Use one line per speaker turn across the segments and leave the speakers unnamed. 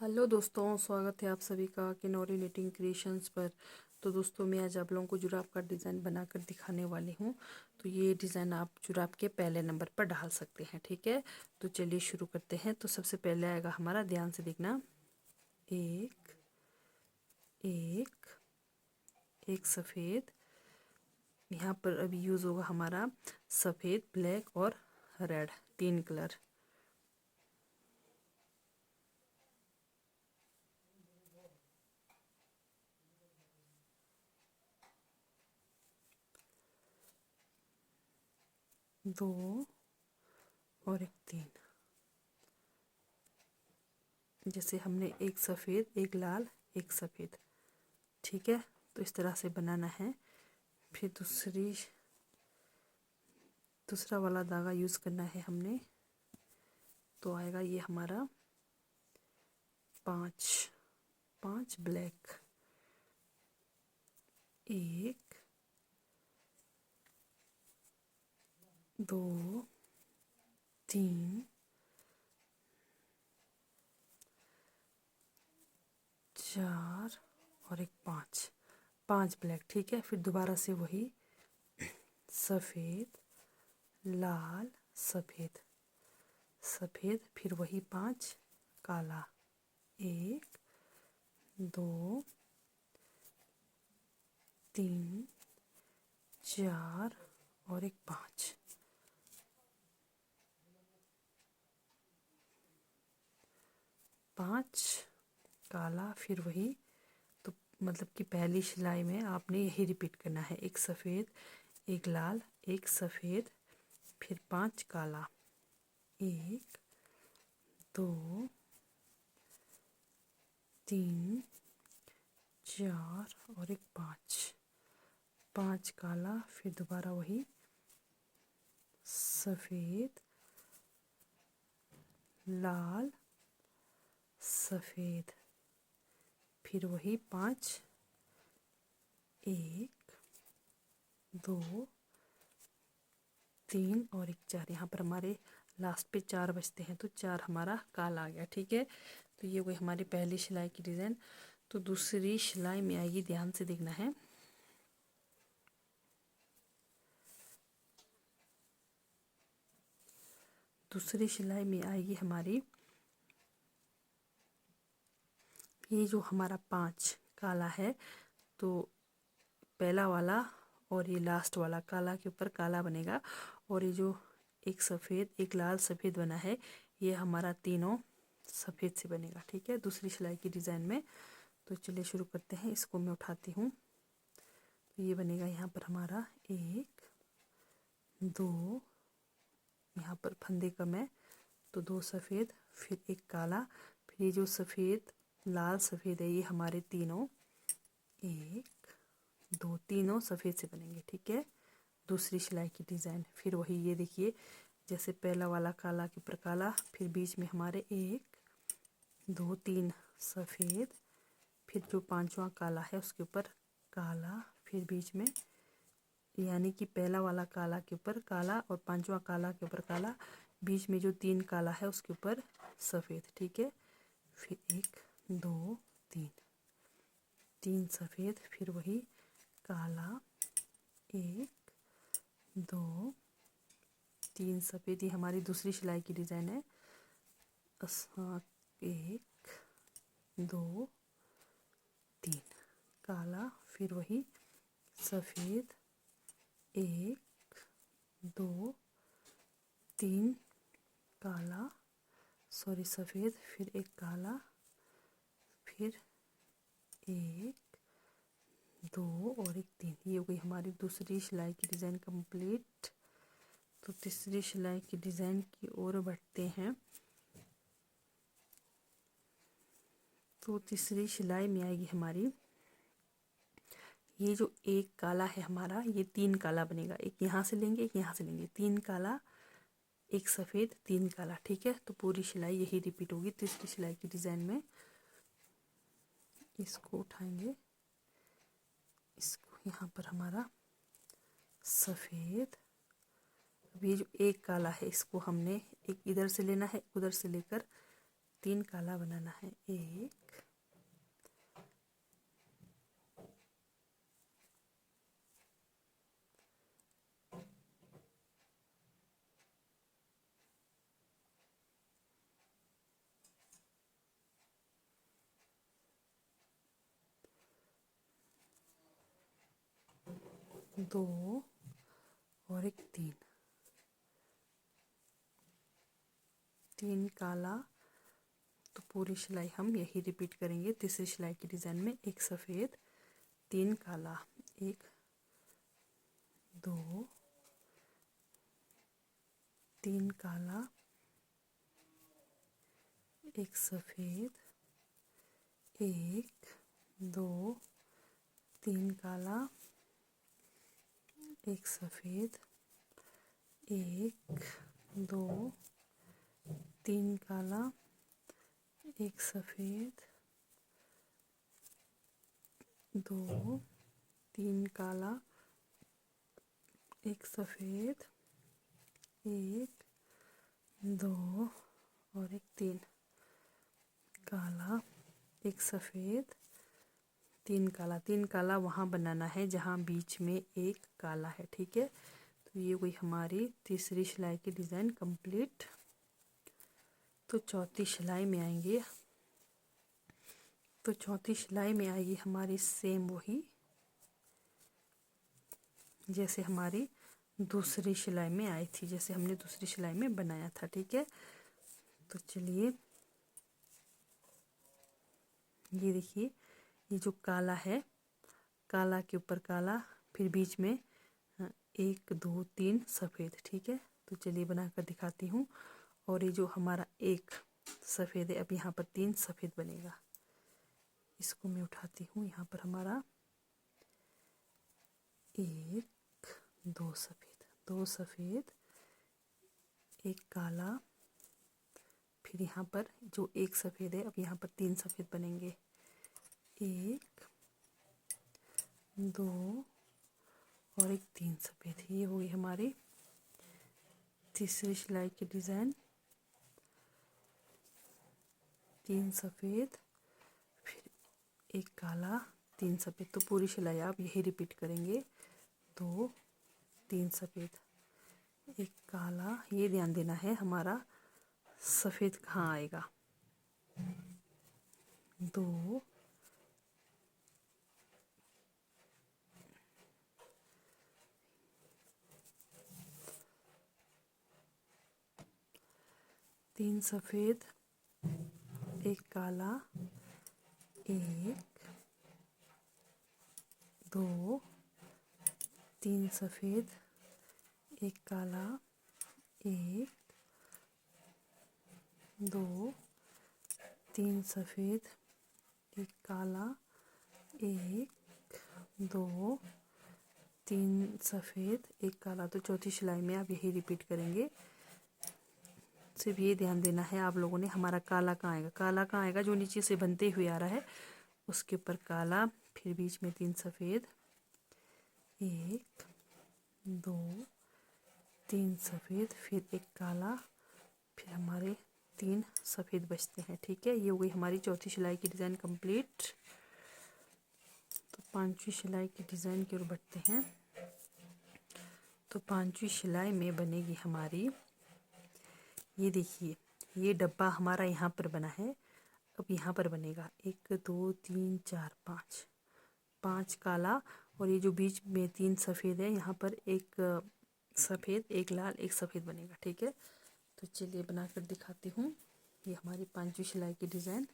Hello दोस्तों, स्वागत है आप सभी का किनोरी निटिंग क्रिएशंस पर। तो दोस्तों, मैं आज आप लोगों को जुराब का डिज़ाइन बनाकर दिखाने वाली हूँ। तो ये डिज़ाइन आप जुराब के पहले नंबर पर डाल सकते हैं, ठीक है। तो चलिए शुरू करते हैं। तो सबसे पहले आएगा हमारा, ध्यान से देखना, एक एक एक सफ़ेद। यहाँ पर अभी यूज़ होगा हमारा सफ़ेद, ब्लैक और रेड, 3 कलर। दो और एक तीन। जैसे हमने एक सफ़ेद, एक लाल, एक सफ़ेद, ठीक है। तो इस तरह से बनाना है। फिर दूसरा वाला धागा यूज़ करना है हमने। तो आएगा ये हमारा 5 ब्लैक, एक, दो, तीन, चार और एक 5 ब्लैक, ठीक है। फिर दोबारा से वही सफ़ेद, लाल, सफ़ेद, सफ़ेद, फिर वही 5 काला, एक, दो, तीन, चार और एक 5, काला, फिर वही। तो मतलब कि पहली सिलाई में आपने यही रिपीट करना है, एक सफ़ेद, एक लाल, एक सफ़ेद, फिर 5 काला, एक, दो, तीन, चार और एक 5 काला, फिर दोबारा वही सफ़ेद, लाल, सफ़ेद, फिर वही 5, एक, दो, तीन और एक 4। यहाँ पर हमारे लास्ट पे 4 बचते हैं, तो 4 हमारा काला आ गया, ठीक है। तो ये वही हमारी पहली सिलाई की डिज़ाइन। तो दूसरी सिलाई में आएगी, ध्यान से देखना है। दूसरी सिलाई में आएगी हमारी, ये जो हमारा 5 काला है, तो पहला वाला और ये लास्ट वाला काला के ऊपर काला बनेगा, और ये जो एक सफ़ेद, एक लाल, सफ़ेद बना है, ये हमारा तीनों सफ़ेद से बनेगा, ठीक है, दूसरी सिलाई की डिज़ाइन में। तो चलिए शुरू करते हैं। इसको मैं उठाती हूँ। तो ये बनेगा यहाँ पर हमारा एक, दो, यहाँ पर फंदे कम है तो 2 सफ़ेद, फिर एक काला, फिर ये जो सफ़ेद, लाल, सफ़ेद है, ये हमारे तीनों, एक, दो, तीनों सफ़ेद से बनेंगे, ठीक है, दूसरी सिलाई की डिज़ाइन। फिर वही ये देखिए, जैसे पहला वाला काला के ऊपर काला, फिर बीच में हमारे एक, दो, तीन सफ़ेद, फिर जो 5वां काला है उसके ऊपर काला, फिर बीच में, यानी कि पहला वाला काला के ऊपर काला और 5वां काला के ऊपर काला, बीच में जो 3 काला है उसके ऊपर सफ़ेद, ठीक है। फिर एक, दो, तीन सफ़ेद, फिर वही काला, एक, दो, तीन सफ़ेद, ये हमारी दूसरी सिलाई की डिज़ाइन है। एक, दो, तीन काला, फिर वही सफ़ेद, एक, दो, तीन काला, सॉरी सफ़ेद, फिर एक काला, फिर एक, दो और एक 3। ये हो गई हमारी दूसरी सिलाई की डिज़ाइन कंप्लीट। तो तीसरी सिलाई की डिज़ाइन की ओर बढ़ते हैं। तो तीसरी सिलाई में आएगी हमारी, ये जो एक काला है हमारा, ये 3 काला बनेगा, एक यहाँ से लेंगे, एक यहाँ से लेंगे, 3 काला, एक सफ़ेद, 3 काला, ठीक है। तो पूरी सिलाई यही रिपीट होगी तीसरी सिलाई की डिज़ाइन में। इसको उठाएंगे, इसको यहाँ पर हमारा सफ़ेद, अब ये जो एक काला है इसको हमने एक इधर से लेना है, उधर से लेकर तीन काला बनाना है। एक, दो और एक तीन, तीन काला। तो पूरी सिलाई हम यही रिपीट करेंगे। तीसरी सिलाई की डिज़ाइन में एक सफ़ेद, तीन काला, एक, दो, तीन काला, एक सफ़ेद, एक, दो, तीन काला, एक सफ़ेद, एक, दो, तीन काला, एक सफ़ेद, दो, तीन काला, एक सफ़ेद, एक, दो और एक तीन काला, एक सफ़ेद, तीन काला। तीन काला वहाँ बनाना है जहाँ बीच में एक काला है, ठीक है। तो ये हुई हमारी तीसरी सिलाई की डिज़ाइन कंप्लीट। तो चौथी सिलाई में आएंगे। तो चौथी सिलाई में आएगी हमारी सेम वही जैसे हमारी दूसरी सिलाई में आई थी, जैसे हमने दूसरी सिलाई में बनाया था, ठीक है। तो चलिए ये देखिए, ये जो काला है, काला के ऊपर काला, फिर बीच में एक, दो, तीन सफ़ेद, ठीक है। तो चलिए बनाकर दिखाती हूँ। और ये जो हमारा एक सफ़ेद है, अब यहाँ पर तीन सफ़ेद बनेगा। इसको मैं उठाती हूँ। यहाँ पर हमारा एक, दो सफ़ेद, दो सफ़ेद, एक काला, फिर यहाँ पर जो एक सफ़ेद है, अब यहाँ पर तीन सफ़ेद बनेंगे। एक, दो और एक, तीन सफ़ेद। ये हुई हमारी तीसरी सिलाई की डिज़ाइन। तीन सफ़ेद, फिर एक काला, तीन सफ़ेद। तो पूरी सिलाई आप यही रिपीट करेंगे। दो, तीन सफ़ेद, एक काला। ये ध्यान देना है हमारा सफ़ेद कहाँ आएगा। दो, तीन सफ़ेद, एक काला, एक, दो, तीन सफ़ेद, एक काला, एक, दो, तीन सफ़ेद, एक काला, एक, दो, तीन सफ़ेद, एक काला। तो चौथी सिलाई में आप यही रिपीट करेंगे। सिर्फ ये ध्यान देना है आप लोगों ने, हमारा काला कहाँ आएगा। काला कहाँ आएगा, जो नीचे से बनते हुए आ रहा है उसके ऊपर काला, फिर बीच में तीन सफ़ेद, एक, दो, तीन सफ़ेद, फिर एक काला, फिर हमारे तीन सफ़ेद बचते हैं, ठीक है। ये हो गई हमारी चौथी सिलाई की डिज़ाइन कंप्लीट। तो पांचवी सिलाई की डिज़ाइन की ओर बढ़ते हैं। तो पांचवी सिलाई में बनेगी हमारी, ये देखिए, ये डब्बा हमारा यहाँ पर बना है। अब यहाँ पर बनेगा एक, दो, तीन, चार, पाँच, पाँच काला, और ये जो बीच में तीन सफ़ेद है, यहाँ पर एक सफ़ेद, एक लाल, एक सफ़ेद बनेगा, ठीक है। तो चलिए बनाकर दिखाती हूँ। ये हमारी पांचवी सिलाई की डिज़ाइन।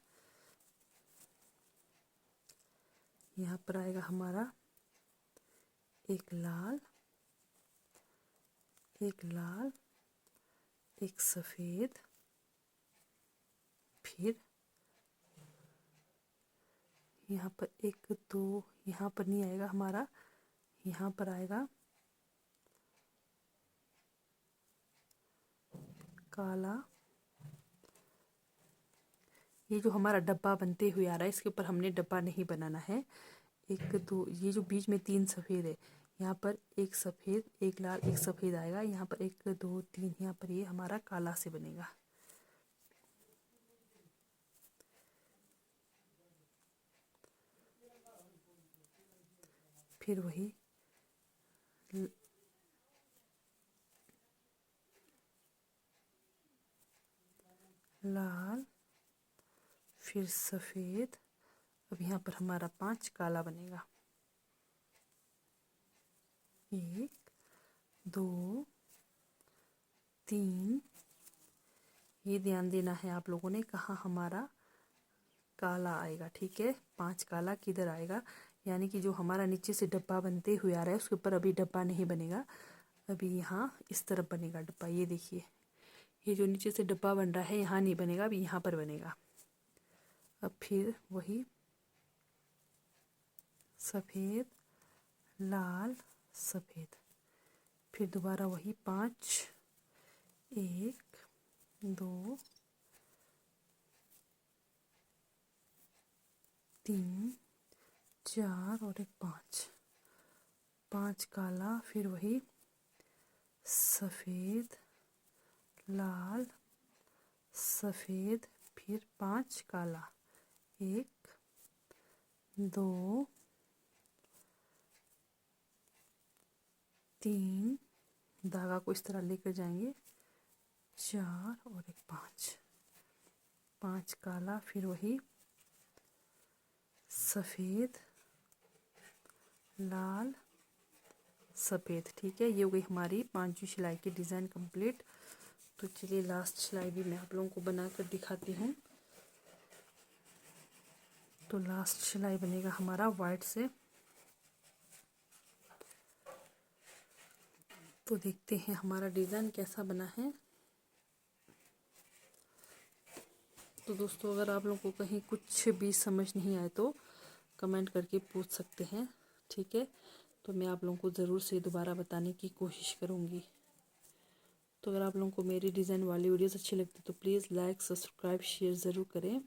यहाँ पर आएगा हमारा एक लाल, एक लाल, एक सफ़ेद, फिर यहाँ पर एक, दो, यहाँ पर नहीं आएगा हमारा, यहाँ पर आएगा काला। ये जो हमारा डब्बा बनते हुए आ रहा है, इसके ऊपर हमने डब्बा नहीं बनाना है। एक, दो, ये जो बीच में तीन सफ़ेद है, यहाँ पर एक सफ़ेद, एक लाल, एक सफ़ेद आएगा। यहाँ पर एक, दो, तीन, यहाँ पर ये हमारा काला से बनेगा। फिर वही लाल, फिर सफ़ेद। अब यहाँ पर हमारा 5 काला बनेगा। 1 2 3। ये ध्यान देना है आप लोगों ने कहाँ हमारा काला आएगा, ठीक है। 5 काला किधर आएगा, यानी कि जो हमारा नीचे से डब्बा बनते हुए आ रहा है उसके ऊपर अभी डब्बा नहीं बनेगा, अभी यहाँ इस तरफ बनेगा डब्बा। ये देखिए, ये जो नीचे से डब्बा बन रहा है यहाँ नहीं बनेगा, अभी यहाँ पर बनेगा। अब फिर वही सफ़ेद, लाल, सफ़ेद, फिर दोबारा वही 5, 1 2 3 4 और एक 5। 5 काला, फिर वही सफ़ेद, लाल, सफ़ेद, फिर 5 काला। 1 2 3, धागा को इस तरह लेकर जाएंगे, 4 और एक 5। 5 काला, फिर वही सफ़ेद, लाल, सफ़ेद, ठीक है। ये हो गई हमारी 5वीं सिलाई की डिज़ाइन कंप्लीट। तो चलिए लास्ट सिलाई भी मैं आप लोगों को बना कर दिखाती हूँ। तो लास्ट सिलाई बनेगा हमारा वाइट से। तो देखते हैं हमारा डिज़ाइन कैसा बना है। तो दोस्तों, अगर आप लोगों को कहीं कुछ भी समझ नहीं आए तो कमेंट करके पूछ सकते हैं, ठीक है। तो मैं आप लोगों को ज़रूर से दोबारा बताने की कोशिश करूँगी। तो अगर आप लोगों को मेरी डिज़ाइन वाली वीडियोस अच्छी लगती तो प्लीज़ लाइक, सब्सक्राइब, शेयर ज़रूर करें।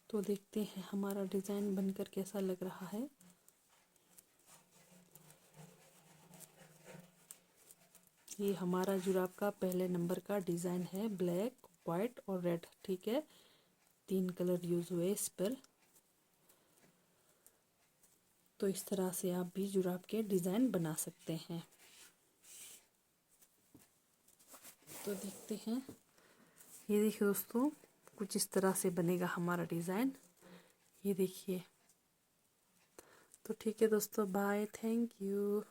तो देखते हैं हमारा डिज़ाइन बनकर कैसा लग रहा है। ये हमारा जुराब का पहले नंबर का डिज़ाइन है, ब्लैक, वाइट और रेड, ठीक है। 3 कलर यूज़ हुए इस पर। तो इस तरह से आप भी जुराब के डिज़ाइन बना सकते हैं। तो देखते हैं, ये देखिए दोस्तों, कुछ इस तरह से बनेगा हमारा डिज़ाइन, ये देखिए। तो ठीक है दोस्तों, बाय, थैंक यू।